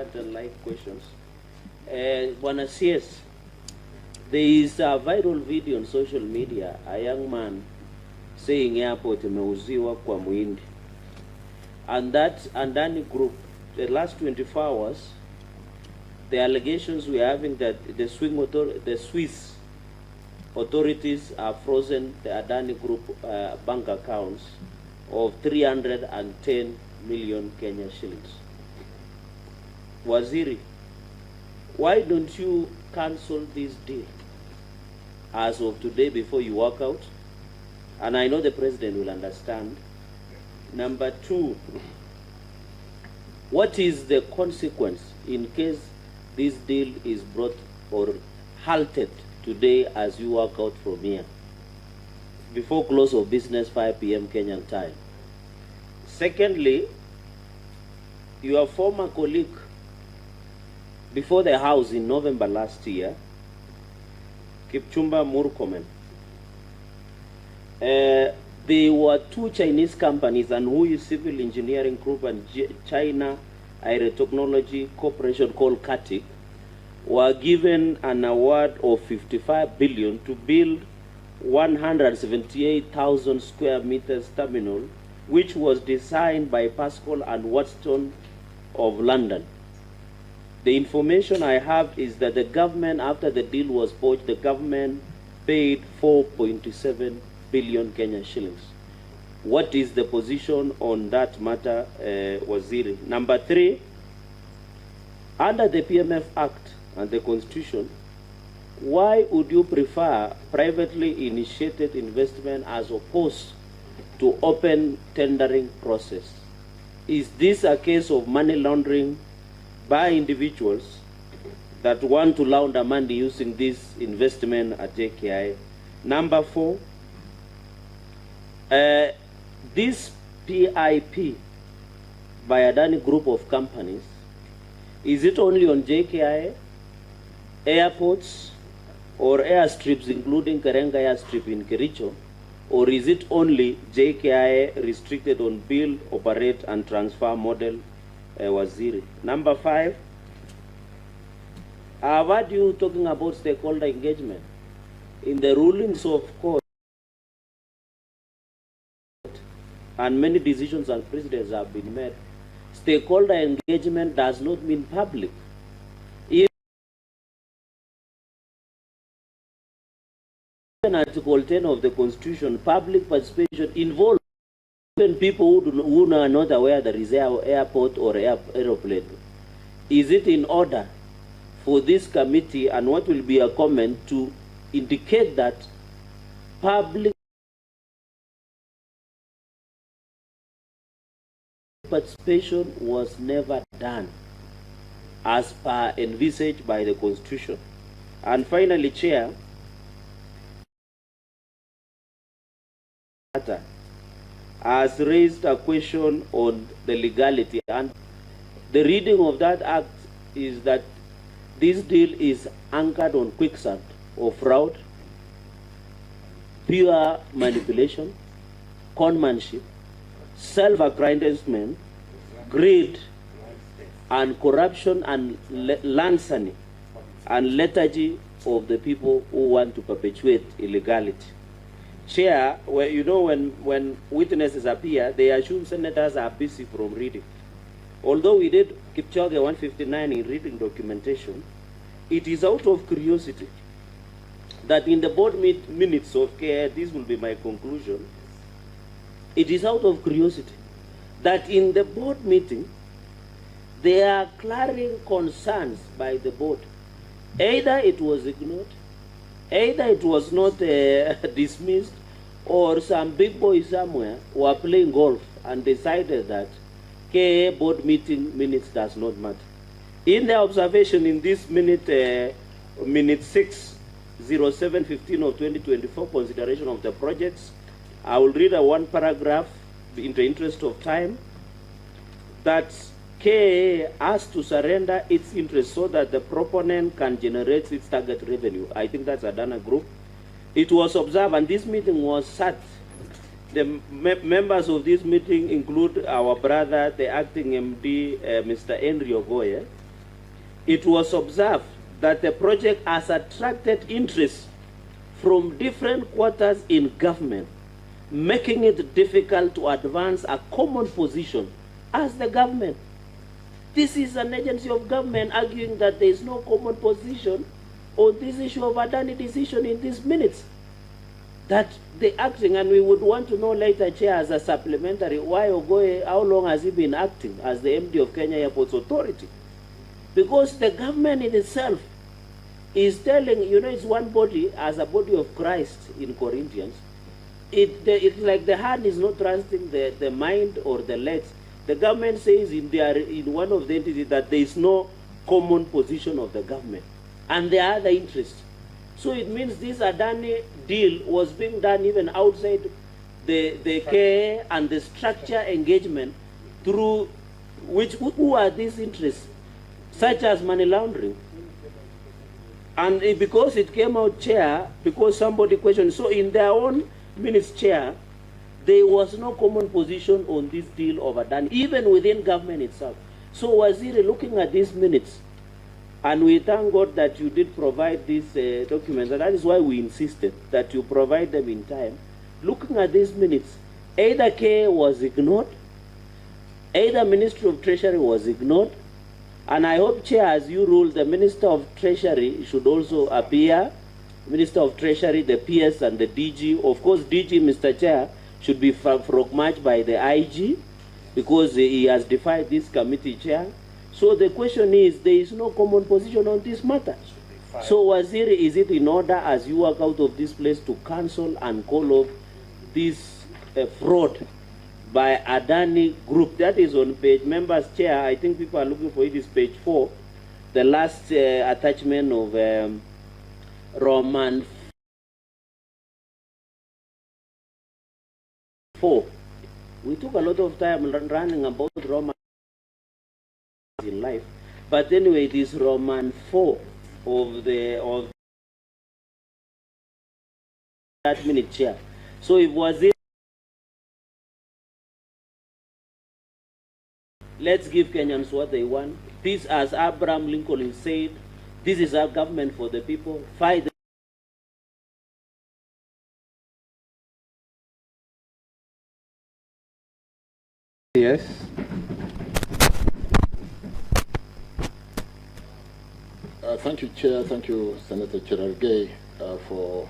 got the live questions. Bwana CS, there is a viral video on social media, a young man saying airport imeuziwa kwa muhindi. And that Adani group, the last 24 hours, the allegations we are having that the Swiss authorities have frozen the Adani group bank accounts of 310 million Kenya shillings. Waziri, why don't you cancel this deal as of today before you walk out? And I know the president will understand. Number two, what is the consequence in case this deal is brought or halted today as you walk out from here before close of business 5 p.m. Kenyan time? Secondly, your former colleague before the House in November last year, Huyu Murkomen, there were two Chinese companies, and Huyu Civil Engineering Group and China Aerotechnology Corporation called CATIC, were given an award of 55 billion to build 178,000 square meters terminal, which was designed by Pascal and Watson of London. The information I have is that the government, after the deal was bought, the government paid 4.7 billion Kenya shillings. What is the position on that matter, Waziri? Number three, under the PMF Act and the Constitution, why would you prefer privately initiated investment as opposed to open tendering process? Is this a case of money laundering by individuals that want to launder money using this investment at JKI? Number four, this PIP by Adani group of companies, is it only on JKI, airports, or airstrips, including Karenga airstrip in Chirchir, or is it only JKI restricted on build, operate, and transfer model, Waziri? Number five, I've heard you talking about stakeholder engagement. In the rulings of court, and many decisions and precedents have been made, stakeholder engagement does not mean public. Even Article 10 of the Constitution, public participation involves even people who are not aware there is an airport or aeroplane. Is it in order for this committee, and what will be a comment, to indicate that public participation was never done as per envisaged by the Constitution? And finally, Chair, has raised a question on the legality, and the reading of that act is that this deal is anchored on quicksand or fraud, pure manipulation, conmanship, self-aggrandizement, greed, and corruption, and larceny and lethargy of the people who want to perpetuate illegality. Chair, you know, when witnesses appear, they assume senators are busy from reading. Although we did Kipchoge 159 in reading documentation, it is out of curiosity that in the board minutes of care, this will be my conclusion, it is out of curiosity that in the board meeting, there are glaring concerns by the board. Either it was ignored, either it was not dismissed, or some big boy somewhere were playing golf and decided that KA board meeting minutes does not matter. In the observation in this minute 6/07/15 of 2024, consideration of the projects, I will read one paragraph in the interest of time, that KA has to surrender its interest so that the proponent can generate its target revenue. I think that's Adani Group. It was observed, and this meeting was sat. The members of this meeting include our brother, the acting MD, Mr. Henry Ogoye, it was observed that the project has attracted interest from different quarters in government, making it difficult to advance a common position as the government. This is an agency of government arguing that there is no common position on this issue of Adani decision in these minutes. That the acting, and we would want to know later, Chair, as a supplementary, why Ogoe, how long has he been acting as the MD of Kenya Airports Authority? Because the government in itself is telling, you know, it's one body as a body of Christ in Corinthians. It's like the hand is not trusting the mind or the legs. The government says in one of the entities that there is no common position of the government. And there are other interests. So it means this Adani deal was being done even outside the care and the structure engagement through who are these interests, such as money laundering. And because it came out, Chair, because somebody questioned, so in their own minutes, Chair, there was no common position on this deal of Adani, even within government itself. So Waziri, looking at these minutes, and we thank God that you did provide these documents, and that is why we insisted that you provide them in time. Looking at these minutes, either K was ignored, either Ministry of Treasury was ignored, and I hope, Chair, as you rule, the Minister of Treasury should also appear. Minister of Treasury, the PS and the DG. Of course, DG, Mr. Chair, should be frog-marched by the IG because he has defied this committee, Chair. So the question is, there is no common position on this matter. So Waziri, is it in order as you walk out of this place to cancel and call off this fraud by Adani Group? That is on page, members, Chair, I think people are looking for it, is page 4, the last attachment of Roman 4. We took a lot of time running about Roman in life, but anyway, it is Roman 4 of that minute, Chair. So it was it. Let's give Kenyans what they want. This, as Abraham Lincoln said, this is our government for the people. Fight. Yes. Thank you, Chair. Thank you, Senator Cherargei, for